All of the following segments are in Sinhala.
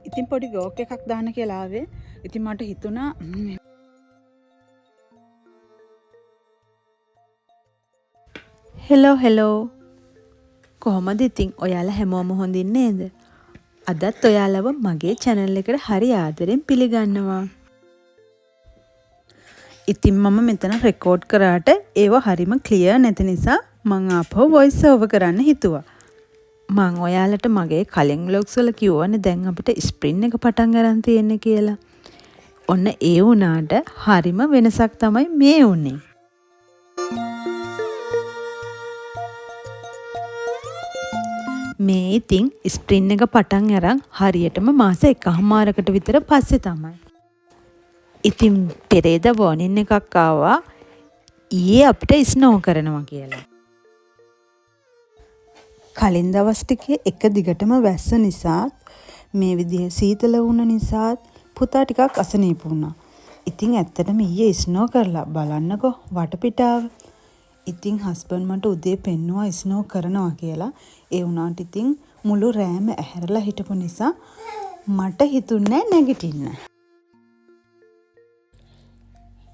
ඉතින් පොඩි වෝක් එකක් දාන්න කියලා ආවේ. ඉතින් මට හිතුණා හෙලෝ කොහොමද ඉතින් ඔයාලා හැමෝම හොඳින් නේද? අදත් ඔයාලව මගේ channel එකට හරි ආදරෙන් පිළිගන්නවා. ඉතින් මම මෙතන රෙකෝඩ් කරාට ඒව හරිම ක්ලියර් නැති නිසා මං ආපහු වොයිස් ඕවර් කරන්න හිතුවා. මං ඔයාලට මගේ කලින් vlogs වල කිව්වනේ දැන් අපිට ස්ප්‍රින් එක පටන් ගන්න තියෙන්නේ කියලා. ඔන්න ඒ වුණාට හරිම වෙනසක් තමයි මේ උනේ. මේ ඉතින් ස්ප්‍රින් එක පටන් අරන් හරියටම මාස 1කමාරකට විතර පස්සේ තමයි. ඉතින් පෙරේද වෝනින් එකක් ආවා ඊයේ අපිට ස්නෝ කරනවා කියලා. කලින් දවස් ටිකේ එක දිගටම වැස්ස නිසා මේ විදිහේ සීතල වුණ නිසා පුතා ටිකක් අසනීප වුණා. ඉතින් ඇත්තටම ඊයේ ස්නෝ කරලා බලන්නකෝ වටපිටාව. ඉතින් හස්බන්ඩ් මට උදේ පෙන්නුවා ස්නෝ කරනවා කියලා. ඒ වුණාට ඉතින් මුළු රෑම ඇහැරලා හිටපු නිසා මට හිතුන්නේ නැගිටින්න.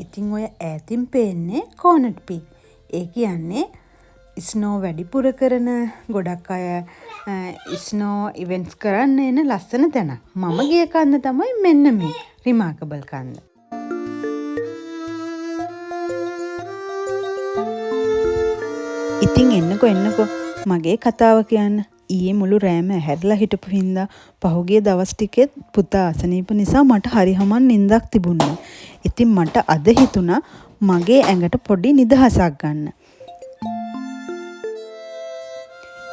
ඉතින් ඔය ඈතින් පේන්නේ කෝනට් පීක්. ඒ කියන්නේ ස්නෝ වැඩිපුර කරන ගොඩක් අය ස්නෝ ඉවෙන්ට්ස් කරන්න එන ලස්සන තැනක්. මම ගිය කන්ද තමයි මෙන්න මේ රිමාකබල් කන්ද. ඉතින් එන්නකෝ මගේ කතාව කියන්න. ඊයේ මුළු රෑම ඇහැරලා හිටපු හින්දා පහුගිය දවස් ටිකෙත් පුතා අසනීප නිසා මට හරි හමන් නිින්දක් තිබුණා. ඉතින් මට අද හිතුණා මගේ ඇඟට පොඩි නිදහසක් ගන්න.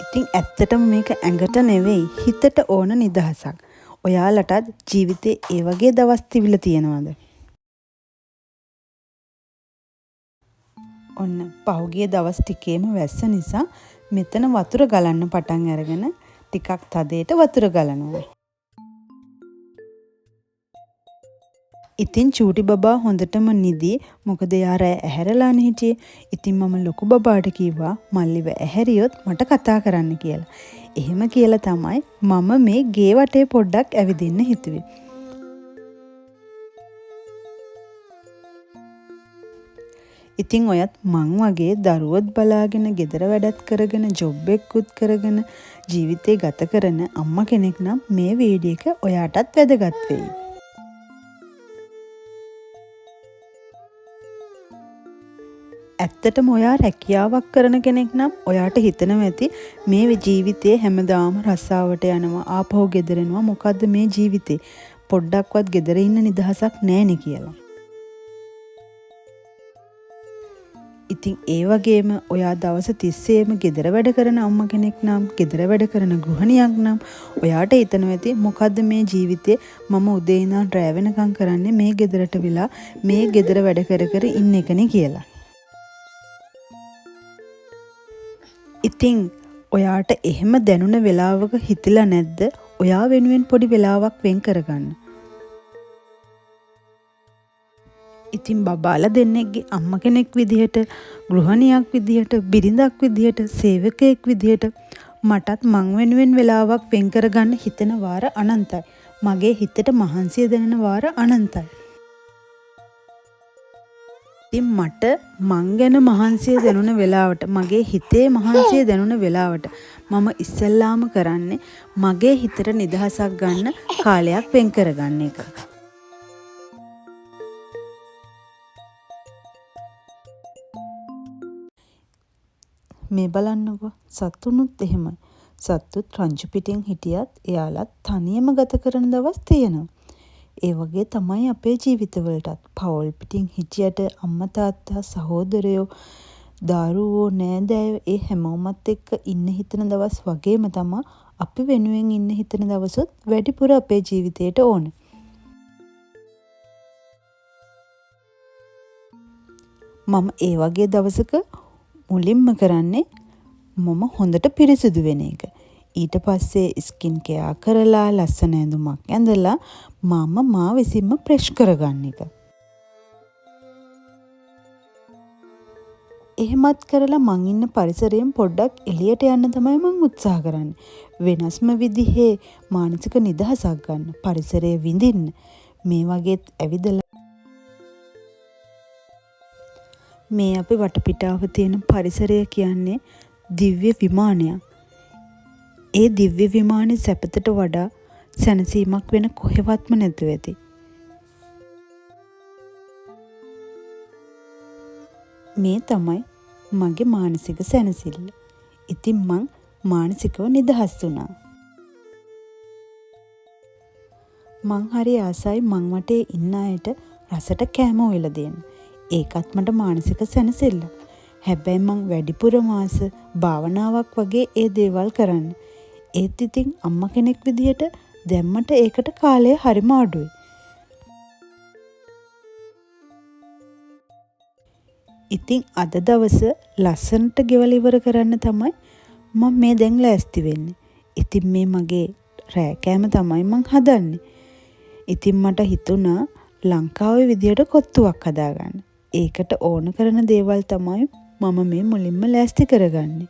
ඉතින් ඇත්තටම මේක ඇඟට නෙවෙයි හිතට ඕන නිදහසක්. ඔයාලටත් ජීවිතේ ඒ වගේ දවස් තිබිලා තියෙනවද? ඔන්න පහුගිය දවස් ටිකේම වැස්ස නිසා මෙතන වතුර ගලන්න පටන් අරගෙන ටිකක් තදේට වතුර ගලනවා. ඉතින් චූටි බබා හොඳටම නිදි. මොකද එයා රෑ ඇහැරලානේ හිටියේ. ඉතින් මම ලොකු බබාට කිව්වා මල්ලිව ඇහැරියොත් මට කතා කරන්න කියලා. එහෙම කියලා තමයි මම මේ ගේ වටේ පොඩ්ඩක් ඇවිදින්න හිතුවේ. ඉතින් ඔයත් මං වගේ දරුවොත් බලාගෙන ගෙදර වැඩත් කරගෙන ජොබ් එකකුත් කරගෙන ජීවිතේ ගත කරන අම්මා කෙනෙක් නම් මේ වීඩියෝ එක ඔයාටත් වැදගත් වෙයි. ඇත්තටම ඔයා රැකියාවක් කරන කෙනෙක් නම් ඔයාට හිතෙනවා ඇති මේ ජීවිතේ හැමදාම රස්සාවට යනවා ආපහු ගෙදර එනවා මොකද්ද මේ ජීවිතේ පොඩ්ඩක්වත් ගෙදර ඉන්න නිදහසක් නැහැනේ කියලා. ඉතින් ඒ වගේම ඔයා දවස් 30ෙම ගෙදර වැඩ කරන අම්මා කෙනෙක් නම් ගෙදර වැඩ කරන ගෘහණියක් නම් ඔයාට හිතනවා ඇති මොකද්ද මේ ජීවිතේ මම උදේ ඉඳන් රැ වෙනකම් කරන්නේ මේ ගෙදරට වෙලා මේ ගෙදර වැඩ කර ඉන්න එකනේ කියලා. ඉතින් ඔයාට එහෙම දැනුණ වෙලාවක හිතලා නැද්ද ඔයා වෙනුවෙන් පොඩි වෙලාවක් වෙන් කරගන්න? ඉතින් බබාලා දෙන්නෙක්ගේ අම්මා කෙනෙක් විදිහට, ගෘහණියක් විදිහට, බිරිඳක් විදිහට, සේවකයෙක් විදිහට මටත් මං වෙනුවෙන් වෙලාවක් වෙන් කරගන්න හිතෙන වාර අනන්තයි. මගේ හිතට මහන්සිය දැනෙන වාර අනන්තයි. ඉතින් මට මං ගැන මහන්සිය දැනුණ වෙලාවට, මගේ හිතේ මහන්සිය දැනුණ වෙලාවට මම ඉස්සෙල්ලාම කරන්නේ මගේ හිතට නිදහසක් ගන්න කාලයක් වෙන් කරගන්න එක. මේ බලන්නකෝ සත්තුනුත් එහෙමයි. සත්තුත් රංචු පිටින් හිටියත් එයාලත් තනියම ගත කරන දවස් තියෙනවා. ඒ වගේ තමයි අපේ ජීවිතවලටත් පවුල් පිටින් හිටියට අම්මා තාත්තා සහෝදරයෝ දරුවෝ නෑදෑයෝ ඒ හැමෝමත් එක්ක ඉන්න හිතන දවස් වගේම තමයි අපි වෙනුවෙන් ඉන්න හිතන දවසොත් වැඩිපුර අපේ ජීවිතේට ඕන. මම ඒ වගේ දවසක මුලින්ම කරන්නේ මම හොඳට පිරිසිදු වෙන එක. ඊට පස්සේ ස්කින් කෙයා කරලා ලස්සන ඇඳුමක් ඇඳලා මම මා විසින්ම ප්‍රෙෂ් කරගන්න එක. එහෙමත් කරලා මං ඉන්න පරිසරයෙන් පොඩ්ඩක් එළියට යන්න තමයි මං උත්සාහ කරන්නේ. වෙනස්ම විදිහේ මානසික නිදහසක් ගන්න, පරිසරය විඳින්න. මේ වගේත් ඇවිදලා මේ අපේ වටපිටාව තියෙන පරිසරය කියන්නේ දිව්‍ය විමානයක්. ඒ දිව්‍ය විමානයේ සැපතට වඩා සැනසීමක් වෙන කොහෙවත්ම නැතුව ඇති. මේ තමයි මගේ මානසික සැනසෙල්ල. ඉතින් මං මානසිකව නිදහස් වුණා. මං හරි ආසයි මං වටේ ඉන්න අයට රසට කෑම හොයලා දෙන්න. ඒකත් මට මානසික සැනසෙල්ල. හැබැයි මං වැඩිපුර මාස භාවනාවක් වගේ ඒ දේවල් කරන්න. ඒත් ඉතින් අම්මා කෙනෙක් විදිහට දැම්මට ඒකට කාලය හරිම අඩුයි. ඉතින් අද දවස ලස්සනට ගෙවල ඉවර කරන්න තමයි මම මේ දැන් ලෑස්ති වෙන්නේ. ඉතින් මේ මගේ රෑ කෑම තමයි මං හදන්නේ. ඉතින් මට හිතුණා ලංකාවේ විදියට කොත්තුවක් හදාගන්න. ඒකට ඕන කරන දේවල් තමයි මම මේ මුලින්ම ලෑස්ති කරගන්නේ.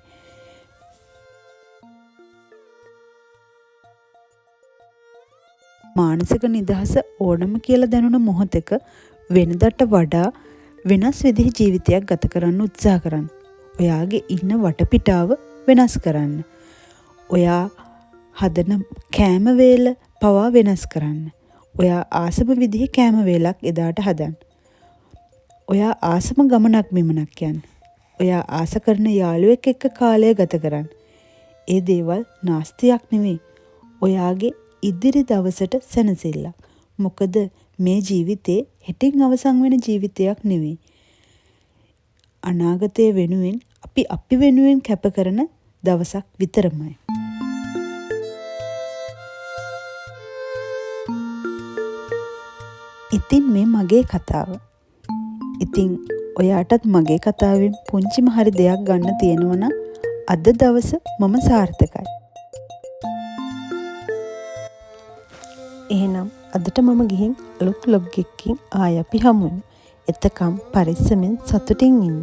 මානසික නිදහස ඕනම කියලා දැනුණ මොහොතක වෙනදට වඩා වෙනස් විදිහේ ජීවිතයක් ගත කරන්න උත්සාහ කරන්න. ඔයාගේ ඉන්න වටපිටාව වෙනස් කරන්න. ඔයා හදන කෑම වේල පවා වෙනස් කරන්න. ඔයා ආසම විදිහේ කෑම වේලක් එදාට හදන්න. ඔයා ආසම ගමනක් බිමනක් යන්න. ඔයා ආස කරන යාළුවෙක් එක්ක කාලය ගත කරන්න. ඒ දේවල් නාස්තියක් නෙවෙයි. ඔයාගේ ඉදිරි දවසට සැනසෙල්ලක්. මොකද මේ ජීවිතේ හෙටින් අවසන් වෙන ජීවිතයක් නෙවෙයි. අනාගතය වෙනුවෙන් අපි වෙනුවෙන් කැප කරන දවසක් විතරමයි. ඉතින් මේ මගේ කතාව. ඉතින් ඔයාටත් මගේ කතාවෙන් පුංචිම හරි දෙයක් ගන්න තියෙනවා නම් අද දවස මම සාර්ථකයි. එහෙනම් අදට මම ගිහින් අලුත් vlog එකකින් ආය අපි හමු වෙමු. එතකම් පරිස්සමෙන් සතුටින් ඉන්න.